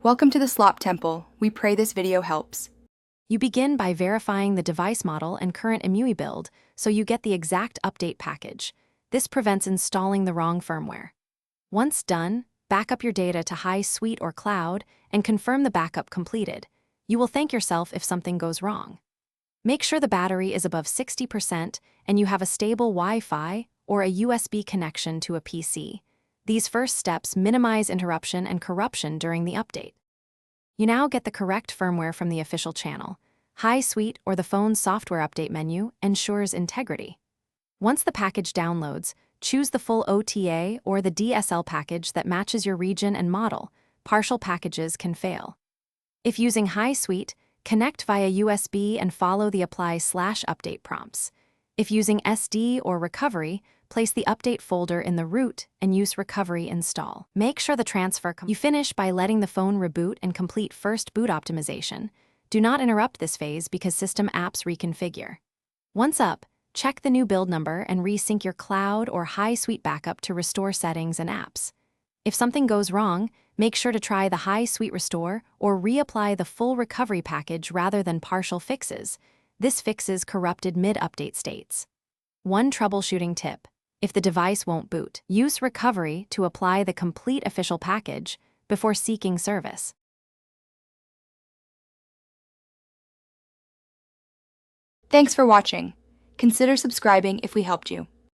Welcome to the Slop Temple. We pray this video helps. You begin by verifying the device model and current EMUI build so you get the exact update package. This prevents installing the wrong firmware. Once done, back up your data to High Suite or Cloud and confirm the backup completed. You will thank yourself if something goes wrong. Make sure the battery is above 60% and you have a stable Wi-Fi or a USB connection to a PC. These first steps minimize interruption and corruption during the update. You now get the correct firmware from the official channel. High Suite or the phone's software update menu ensures integrity. Once the package downloads, choose the full OTA or the DSL package that matches your region and model. Partial packages can fail. If using High Suite, connect via USB and follow the apply/update prompts. If using SD or recovery, place the update folder in the root and use recovery install. Make sure the transfer You finish by letting the phone reboot and complete first boot optimization. Do not interrupt this phase because system apps reconfigure. Once up, check the new build number and resync your cloud or High Suite backup to restore settings and apps. If something goes wrong, make sure to try the High Suite restore or reapply the full recovery package rather than partial fixes. This fixes corrupted mid-update states. One troubleshooting tip: if the device won't boot, use recovery to apply the complete official package before seeking service. Thanks for watching. Consider subscribing if we helped you.